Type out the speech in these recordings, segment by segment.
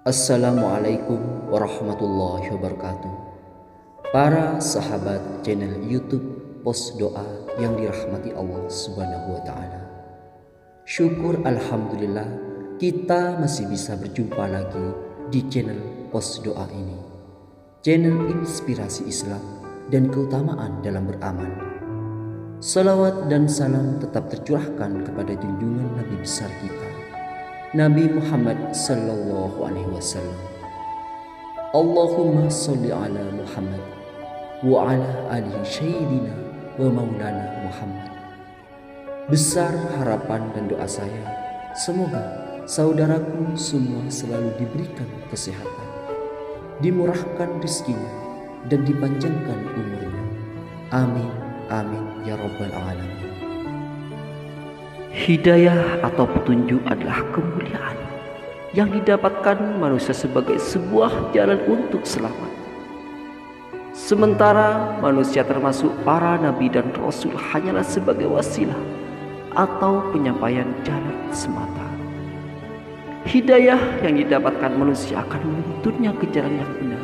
Assalamualaikum warahmatullahi wabarakatuh. Para sahabat channel YouTube Pos Doa yang dirahmati Allah Subhanahu wa taala. Syukur alhamdulillah kita masih bisa berjumpa lagi di channel Pos Doa ini. Channel inspirasi Islam dan keutamaan dalam beramal. Salawat dan salam tetap tercurahkan kepada junjungan Nabi besar kita, Nabi Muhammad sallallahu alaihi wasallam. Allahumma sholli ala Muhammad wa ala alihi sayyidina wa maulana Muhammad. Besar harapan dan doa saya, semoga saudaraku semua selalu diberikan kesehatan, dimurahkan rezekinya dan dipanjangkan umurnya. Amin, amin ya rabbal alamin. Hidayah atau petunjuk adalah kemuliaan yang didapatkan manusia sebagai sebuah jalan untuk selamat. Sementara manusia termasuk para nabi dan rasul hanyalah sebagai wasilah atau penyampaian jalan semata. Hidayah yang didapatkan manusia akan menuntunnya ke jalan yang benar.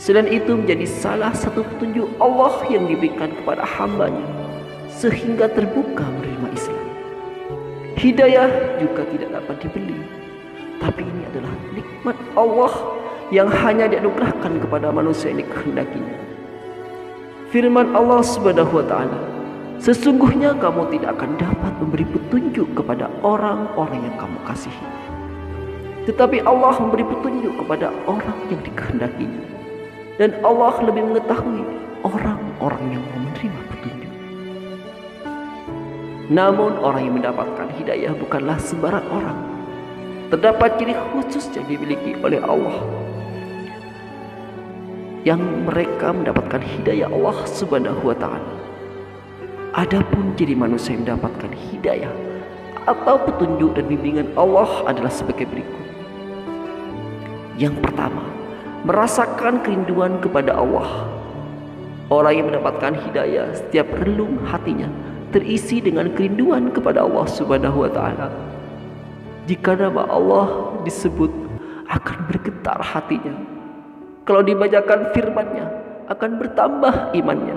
Selain itu menjadi salah satu petunjuk Allah yang diberikan kepada hambanya sehingga terbuka menerima Islam. Hidayah juga tidak dapat dibeli, tapi ini adalah nikmat Allah yang hanya dianugerahkan kepada manusia yang dikehendakinya. Firman Allah Subhanahu wa taala, sesungguhnya kamu tidak akan dapat memberi petunjuk kepada orang-orang yang kamu kasihi, tetapi Allah memberi petunjuk kepada orang yang dikehendakinya, dan Allah lebih mengetahui orang-orang yang mau menerima petunjuk. Namun orang yang mendapatkan hidayah bukanlah sembarang orang. Terdapat ciri khusus yang dimiliki oleh Allah, yang mereka mendapatkan hidayah Allah Subhanahu wa taala. Adapun ciri manusia yang mendapatkan hidayah atau petunjuk dan bimbingan Allah adalah sebagai berikut. Yang pertama, merasakan kerinduan kepada Allah. Orang yang mendapatkan hidayah, setiap relung hatinya terisi dengan kerinduan kepada Allah Subhanahu wa taala. Jika nama Allah disebut, akan bergetar hatinya. Kalau dibacakan firman-Nya, akan bertambah imannya.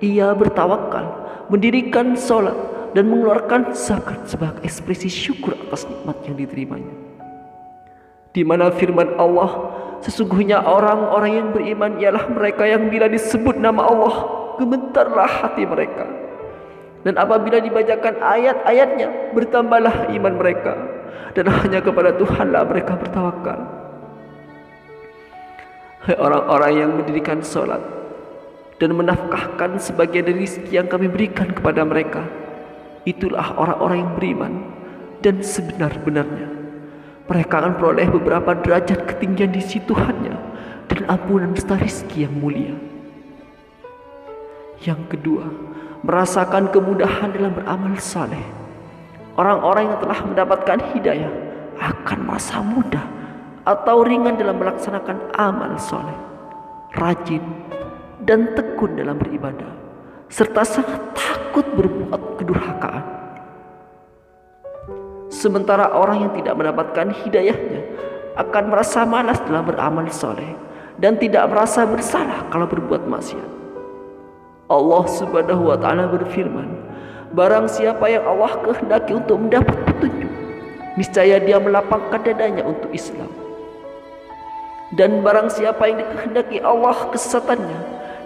Ia bertawakal, mendirikan sholat dan mengeluarkan zakat sebagai ekspresi syukur atas nikmat yang diterimanya. Di mana firman Allah, sesungguhnya orang-orang yang beriman ialah mereka yang bila disebut nama Allah, gemetarlah hati mereka. Dan apabila dibacakan ayat-ayatnya, bertambahlah iman mereka. Dan hanya kepada Tuhanlah mereka bertawakal. Hai orang-orang yang mendirikan sholat dan menafkahkan sebagian dari rezeki yang kami berikan kepada mereka, itulah orang-orang yang beriman. Dan sebenar-benarnya mereka akan peroleh beberapa derajat ketinggian di sisi Tuhannya dan ampunan serta rezeki yang mulia. Yang kedua, merasakan kemudahan dalam beramal saleh. Orang-orang yang telah mendapatkan hidayah akan merasa mudah atau ringan dalam melaksanakan amal saleh, rajin dan tekun dalam beribadah, serta sangat takut berbuat kedurhakaan. Sementara orang yang tidak mendapatkan hidayahnya akan merasa malas dalam beramal saleh dan tidak merasa bersalah kalau berbuat maksiat. Allah Subhanahu wa taala berfirman, barang siapa yang Allah kehendaki untuk mendapat petunjuk, niscaya dia melapangkan dadanya untuk Islam. Dan barang siapa yang dikehendaki Allah kesesatannya,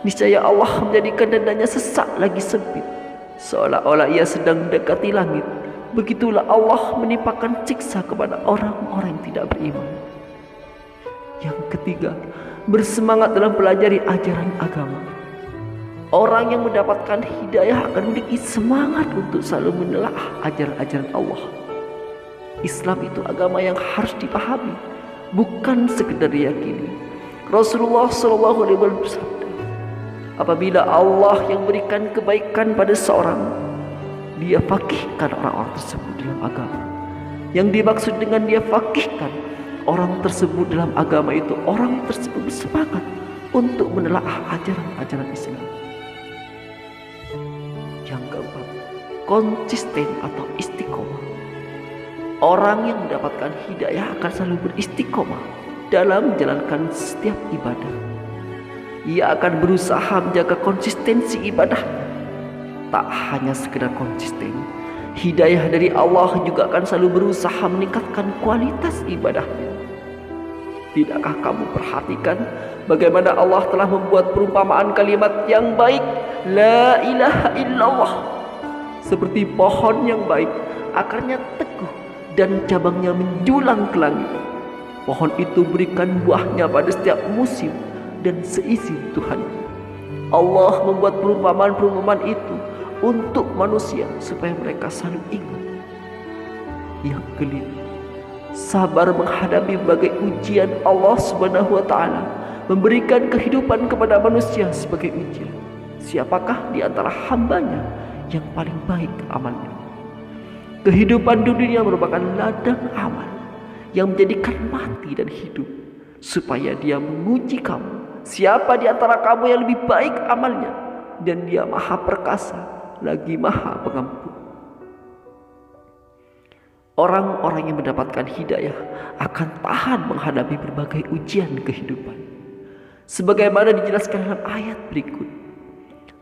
niscaya Allah menjadikan dadanya sesak lagi sempit, seolah-olah ia sedang mendekati langit. Begitulah Allah menimpakan siksa kepada orang-orang yang tidak beriman. Yang ketiga, bersemangat dalam pelajari ajaran agama. Orang yang mendapatkan hidayah akan memiliki semangat untuk selalu menelaah ajaran-ajaran Allah. Islam itu agama yang harus dipahami, bukan sekedar diyakini. Rasulullah SAW bersabda, apabila Allah yang berikan kebaikan pada seorang, dia fakihkan orang-orang tersebut dalam agama. Yang dimaksud dengan dia fakihkan orang tersebut dalam agama itu, orang tersebut bersemangat untuk menelaah ajaran-ajaran Islam. Yang keempat, konsisten atau istiqomah. Orang yang mendapatkan hidayah akan selalu beristiqomah dalam menjalankan setiap ibadah. Ia akan berusaha menjaga konsistensi ibadahnya. Tak hanya sekedar konsisten, hidayah dari Allah juga akan selalu berusaha meningkatkan kualitas ibadahnya. Tidakkah kamu perhatikan bagaimana Allah telah membuat perumpamaan kalimat yang baik, La ilaha illallah, seperti pohon yang baik, akarnya teguh dan cabangnya menjulang ke langit. Pohon itu berikan buahnya pada setiap musim dan seizin Tuhan. Allah membuat perumpamaan-perumpamaan itu untuk manusia supaya mereka selalu ingat. Yang kelima, sabar menghadapi berbagai ujian. Allah Subhanahu wa taala memberikan kehidupan kepada manusia sebagai ujian. Siapakah di antara hambanya yang paling baik amalnya? Kehidupan dunia merupakan ladang amal yang menjadikan mati dan hidup, supaya dia menguji kamu. Siapa di antara kamu yang lebih baik amalnya? Dan dia maha perkasa lagi maha pengampun. Orang-orang yang mendapatkan hidayah akan tahan menghadapi berbagai ujian kehidupan, sebagaimana dijelaskan dalam ayat berikut.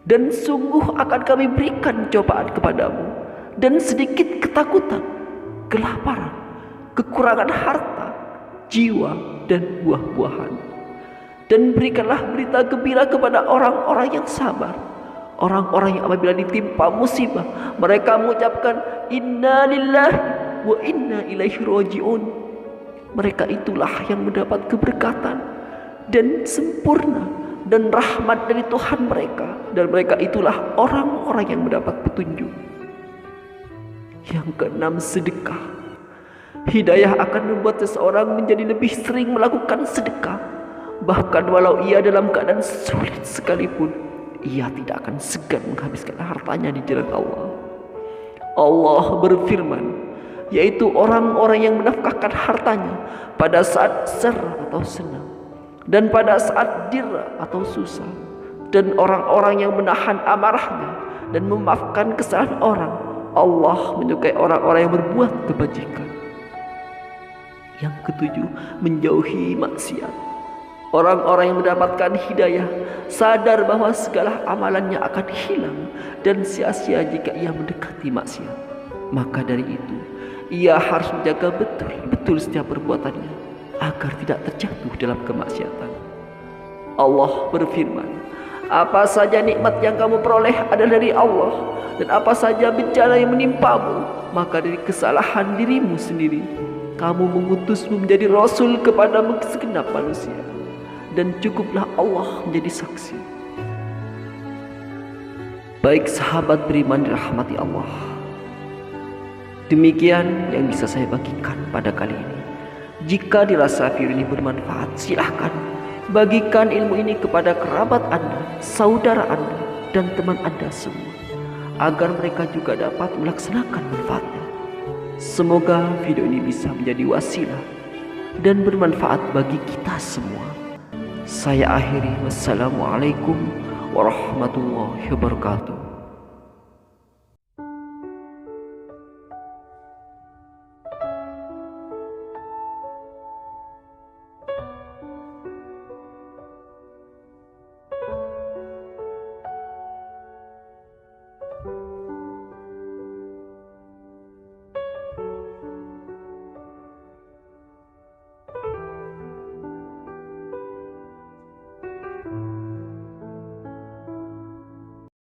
Dan sungguh akan kami berikan cobaan kepadamu, dan sedikit ketakutan, kelaparan, kekurangan harta, jiwa, dan buah-buahan. Dan berikanlah berita gembira kepada orang-orang yang sabar, orang-orang yang apabila ditimpa musibah, mereka mengucapkan Inna lillahi wa inna ilaihi raji'un. Mereka itulah yang mendapat keberkatan dan sempurna dan rahmat dari Tuhan mereka, dan mereka itulah orang-orang yang mendapat petunjuk. Yang keenam, sedekah. Hidayah akan membuat seseorang menjadi lebih sering melakukan sedekah. Bahkan walau ia dalam keadaan sulit sekalipun, ia tidak akan segan menghabiskan hartanya di jalan Allah. Allah berfirman, yaitu orang-orang yang menafkahkan hartanya pada saat serah atau senang, dan pada saat dirah atau susah, dan orang-orang yang menahan amarahnya dan memaafkan kesalahan orang. Allah menyukai orang-orang yang berbuat kebajikan. Yang ketujuh, menjauhi maksiat. Orang-orang yang mendapatkan hidayah sadar bahwa segala amalannya akan hilang dan sia-sia jika ia mendekati maksiat. Maka dari itu, ia harus menjaga betul-betul setiap perbuatannya agar tidak terjatuh dalam kemaksiatan. Allah berfirman, apa saja nikmat yang kamu peroleh adalah dari Allah, dan apa saja bencana yang menimpamu, maka dari kesalahan dirimu sendiri. Kamu mengutusmu menjadi rasul kepada segenap manusia, dan cukuplah Allah menjadi saksi. Baik sahabat beriman dirahmati Allah, demikian yang bisa saya bagikan pada kali ini. Jika dirasa video ini bermanfaat, silahkan bagikan ilmu ini kepada kerabat Anda, saudara Anda, dan teman Anda semua, agar mereka juga dapat melaksanakan manfaatnya. Semoga video ini bisa menjadi wasilah dan bermanfaat bagi kita semua. Saya akhiri, wassalamualaikum warahmatullahi wabarakatuh.